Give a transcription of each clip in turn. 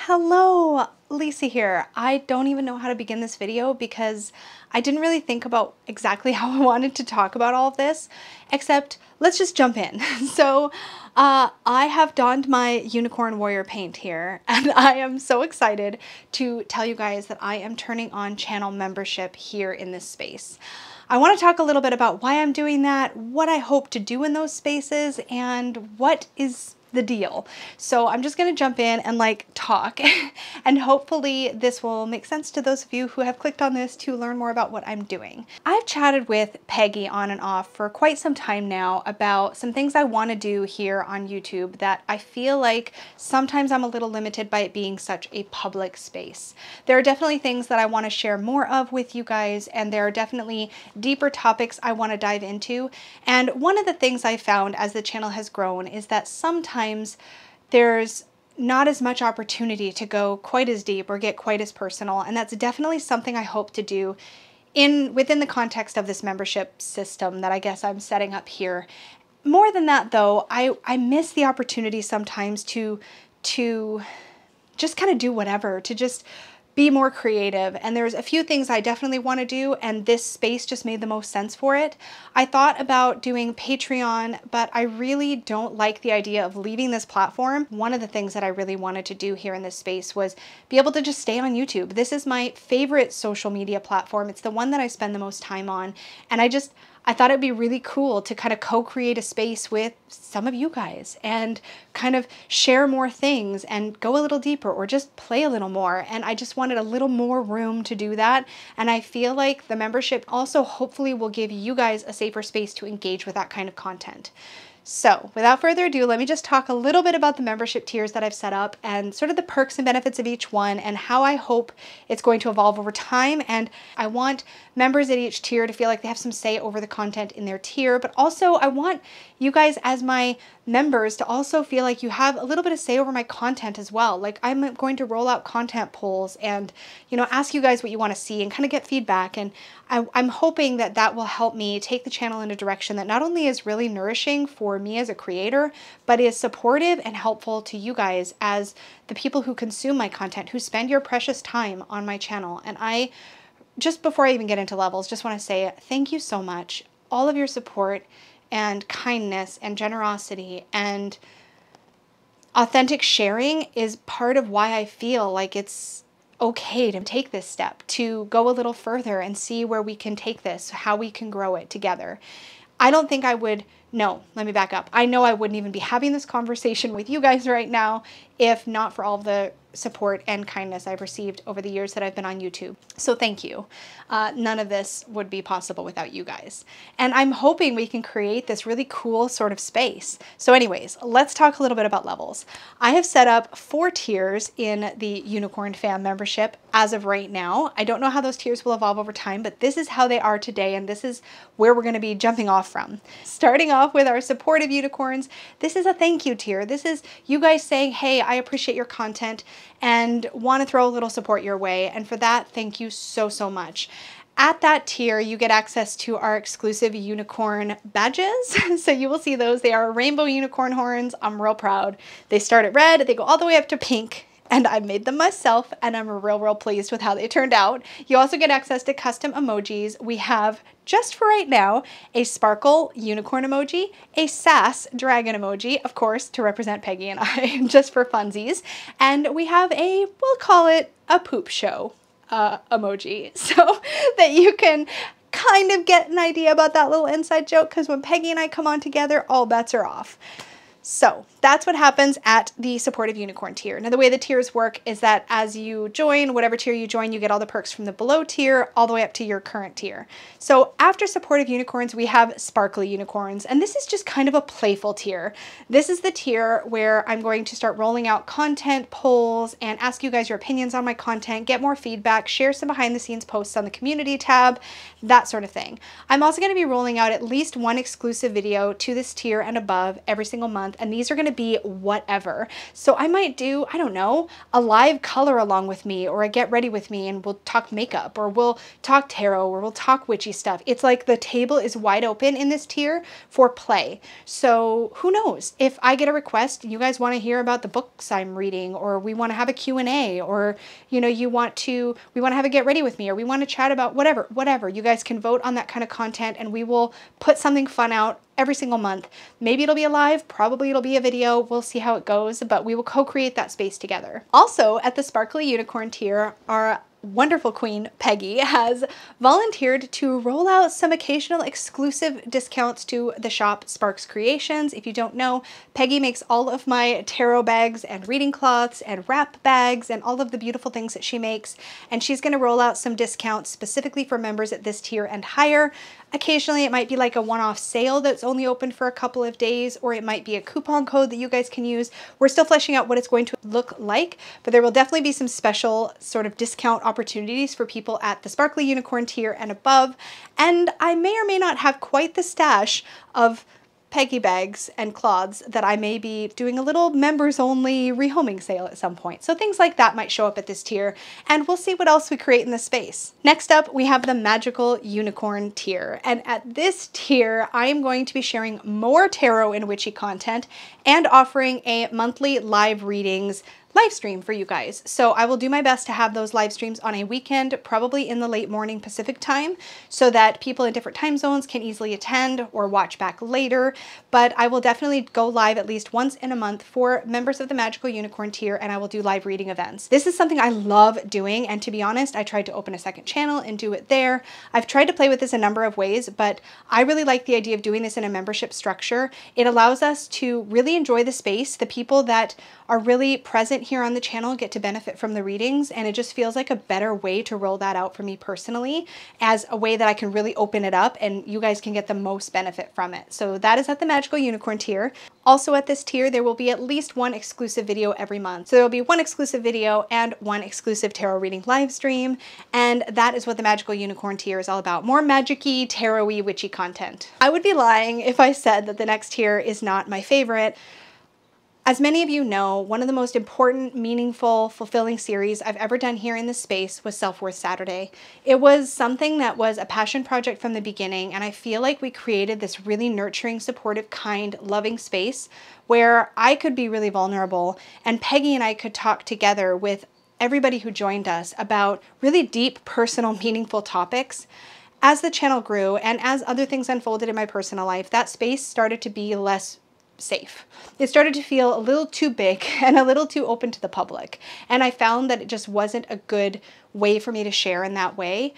Hello, Lisa here. I don't even know how to begin this video because I didn't really think about exactly how I wanted to talk about all of this, except let's just jump in. I have donned my unicorn warrior paint here, and I am so excited to tell you guys that I am turning on channel membership here in this space. I want to talk a little bit about why I'm doing that, what I hope to do in those spaces, and what is the deal. So I'm just going to jump in and talk and hopefully this will make sense to those of you who have clicked on this to learn more about what I'm doing. I've chatted with Peggy on and off for quite some time now about some things I want to do here on YouTube that I feel like sometimes I'm a little limited by it being such a public space. There are definitely things that I want to share more of with you guys, and there are definitely deeper topics I want to dive into. And one of the things I found as the channel has grown is that sometimes there's not as much opportunity to go quite as deep or get quite as personal, and that's definitely something I hope to do within the context of this membership system that I guess I'm setting up here. More than that though, I miss the opportunity sometimes to just kind of do whatever, to just be more creative. And there's a few things I definitely want to do, and this space just made the most sense for it. I thought about doing Patreon, but I really don't like the idea of leaving this platform. One of the things that I really wanted to do here in this space was be able to just stay on YouTube. This is my favorite social media platform. It's the one that I spend the most time on. And I thought it'd be really cool to kind of co-create a space with some of you guys and kind of share more things and go a little deeper or just play a little more. And I just wanted a little more room to do that. And I feel like the membership also hopefully will give you guys a safer space to engage with that kind of content. So without further ado, let me just talk a little bit about the membership tiers that I've set up and sort of the perks and benefits of each one and how I hope it's going to evolve over time. And I want members at each tier to feel like they have some say over the content in their tier, but also I want you guys as my members to also feel like you have a little bit of say over my content as well. Like I'm going to roll out content polls and, ask you guys what you want to see and kind of get feedback. And I'm hoping that that will help me take the channel in a direction that not only is really nourishing for me as a creator, but is supportive and helpful to you guys as the people who consume my content, who spend your precious time on my channel. And just before I even get into levels, just want to say thank you so much. All of your support and kindness and generosity and authentic sharing is part of why I feel like it's okay to take this step, to go a little further and see where we can take this, how we can grow it together. I don't think no, let me back up. I know I wouldn't even be having this conversation with you guys right now if not for all of the support and kindness I've received over the years that I've been on YouTube. So thank you. None of this would be possible without you guys. And I'm hoping we can create this really cool sort of space. So anyways, let's talk a little bit about levels. I have set up 4 tiers in the Unicorn Fam membership as of right now. I don't know how those tiers will evolve over time, but this is how they are today, and this is where we're going to be jumping off from. Starting off with our supportive unicorns, this is a thank you tier. This is you guys saying, hey, I appreciate your content and want to throw a little support your way. And for that, thank you so, so much. At that tier, you get access to our exclusive unicorn badges. So you will see those. They are rainbow unicorn horns. I'm real proud. They start at red, they go all the way up to pink. And I made them myself, and I'm real pleased with how they turned out. You also get access to custom emojis. We have, just for right now, a sparkle unicorn emoji, a sass dragon emoji, of course, to represent Peggy and I, just for funsies. And we have we'll call it a poop show emoji, so that you can kind of get an idea about that little inside joke, because when Peggy and I come on together, all bets are off. So that's what happens at the supportive unicorn tier. Now the way the tiers work is that as you join, whatever tier you join, you get all the perks from the below tier all the way up to your current tier. So after supportive unicorns, we have sparkly unicorns, and this is just kind of a playful tier. This is the tier where I'm going to start rolling out content polls and ask you guys your opinions on my content, get more feedback, share some behind the scenes posts on the community tab, that sort of thing. I'm also going to be rolling out at least one exclusive video to this tier and above every single month month, and these are going to be whatever. So I might do, I don't know, a live color along with me, or a get ready with me, and we'll talk makeup, or we'll talk tarot, or we'll talk witchy stuff. It's like the table is wide open in this tier for play. So who knows, if I get a request, you guys want to hear about the books I'm reading, or we want to have a Q&A, or you know, we want to have a get ready with me, or we want to chat about whatever. You guys can vote on that kind of content, and we will put something fun out every single month. Maybe it'll be a live, probably it'll be a video. We'll see how it goes, but we will co-create that space together. Also, at the Sparkly Unicorn tier, our wonderful queen, Peggy, has volunteered to roll out some occasional exclusive discounts to the shop Sparks Creations. If you don't know, Peggy makes all of my tarot bags and reading cloths and wrap bags and all of the beautiful things that she makes. And she's going to roll out some discounts specifically for members at this tier and higher. Occasionally it might be like a one-off sale that's only open for a couple of days, or it might be a coupon code that you guys can use. We're still fleshing out what it's going to look like, but there will definitely be some special sort of discount opportunities for people at the Sparkly Unicorn tier and above. And I may or may not have quite the stash of Peggy bags and cloths that I may be doing a little members only rehoming sale at some point. So things like that might show up at this tier, and we'll see what else we create in this space. Next up, we have the Magical Unicorn tier. And at this tier, I am going to be sharing more tarot and witchy content and offering a monthly live readings live stream for you guys. So I will do my best to have those live streams on a weekend, probably in the late morning Pacific time, so that people in different time zones can easily attend or watch back later. But I will definitely go live at least once in a month for members of the Magical Unicorn tier, and I will do live reading events. This is something I love doing, and to be honest, I tried to open a second channel and do it there. I've tried to play with this a number of ways, but I really like the idea of doing this in a membership structure. It allows us to really enjoy the space. The people that are really present here on the channel get to benefit from the readings, and it just feels like a better way to roll that out for me personally, as a way that I can really open it up and you guys can get the most benefit from it. So that is at the Magical Unicorn tier. Also at this tier, there will be at least one exclusive video every month. So there will be one exclusive video and one exclusive tarot reading live stream, and that is what the Magical Unicorn tier is all about. More magic-y, tarot-y, witchy content. I would be lying if I said that the next tier is not my favorite. As many of you know, one of the most important, meaningful, fulfilling series I've ever done here in this space was Self-Worth Saturday. It was something that was a passion project from the beginning, and I feel like we created this really nurturing, supportive, kind, loving space where I could be really vulnerable, and Peggy and I could talk together with everybody who joined us about really deep, personal, meaningful topics. As the channel grew and as other things unfolded in my personal life, that space started to be less safe. It started to feel a little too big and a little too open to the public. And I found that it just wasn't a good way for me to share in that way.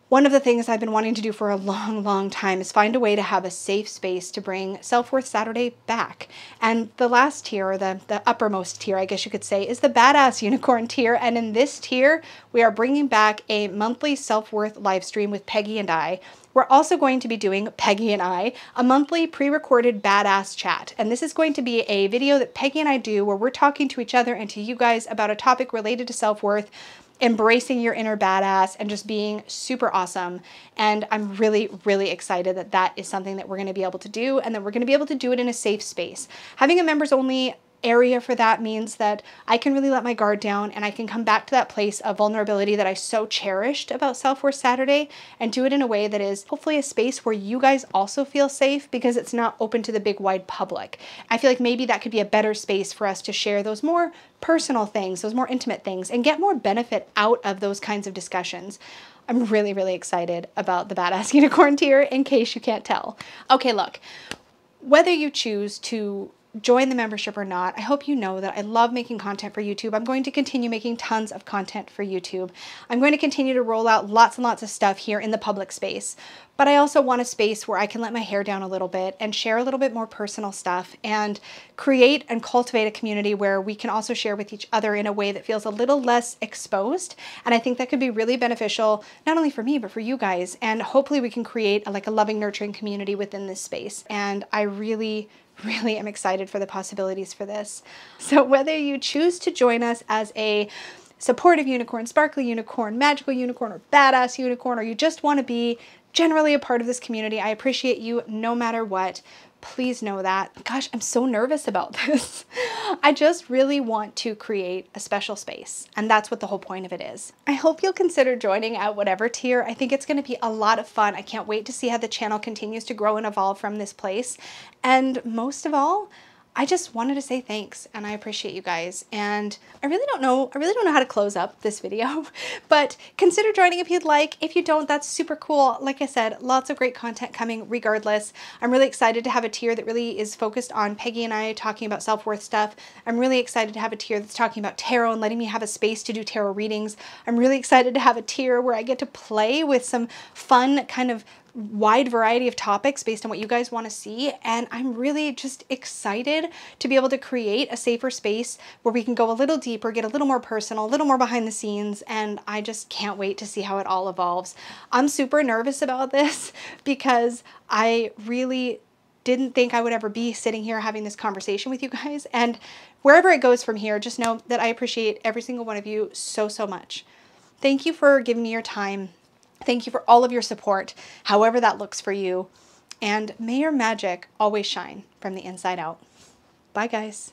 One of the things I've been wanting to do for a long time is find a way to have a safe space to bring Self-Worth Saturday back. And the last tier, or the uppermost tier, I guess you could say, is the Badass Unicorn tier. And in this tier, we are bringing back a monthly self-worth live stream with Peggy and I. We're also going to be doing, Peggy and I, a monthly pre-recorded badass chat. And this is going to be a video that Peggy and I do where we're talking to each other and to you guys about a topic related to self-worth, embracing your inner badass, and just being super awesome. And I'm really excited that that is something that we're going to be able to do, and that we're going to be able to do it in a safe space. Having a members only area for that means that I can really let my guard down, and I can come back to that place of vulnerability that I so cherished about Self-Worth Saturday, and do it in a way that is hopefully a space where you guys also feel safe, because it's not open to the big wide public. I feel like maybe that could be a better space for us to share those more personal things, those more intimate things, and get more benefit out of those kinds of discussions. I'm really excited about the Badass Unicorn tier, in case you can't tell. Okay, look, whether you choose to join the membership or not, I hope you know that I love making content for YouTube. I'm going to continue making tons of content for YouTube. I'm going to continue to roll out lots and lots of stuff here in the public space. But I also want a space where I can let my hair down a little bit and share a little bit more personal stuff, and create and cultivate a community where we can also share with each other in a way that feels a little less exposed. And I think that could be really beneficial, not only for me, but for you guys. And hopefully we can create a loving, nurturing community within this space. And I really am excited for the possibilities for this. So whether you choose to join us as a supportive unicorn, sparkly unicorn, magical unicorn, or badass unicorn, or you just want to be generally a part of this community, I appreciate you no matter what. Please know that. Gosh, I'm so nervous about this. I just really want to create a special space, and that's what the whole point of it is. I hope you'll consider joining at whatever tier. I think it's going to be a lot of fun. I can't wait to see how the channel continues to grow and evolve from this place. And most of all, I just wanted to say thanks, and I appreciate you guys. And I really don't know how to close up this video, but consider joining if you'd like. If you don't, that's super cool. Like I said, lots of great content coming regardless. I'm really excited to have a tier that really is focused on Peggy and I talking about self-worth stuff. I'm really excited to have a tier that's talking about tarot and letting me have a space to do tarot readings. I'm really excited to have a tier where I get to play with some fun kind of wide variety of topics based on what you guys want to see, and I'm really just excited to be able to create a safer space where we can go a little deeper, get a little more personal, a little more behind the scenes, and I just can't wait to see how it all evolves. I'm super nervous about this because I really didn't think I would ever be sitting here having this conversation with you guys, and wherever it goes from here, just know that I appreciate every single one of you so much. Thank you for giving me your time. Thank you for all of your support, however that looks for you. And may your magic always shine from the inside out. Bye, guys.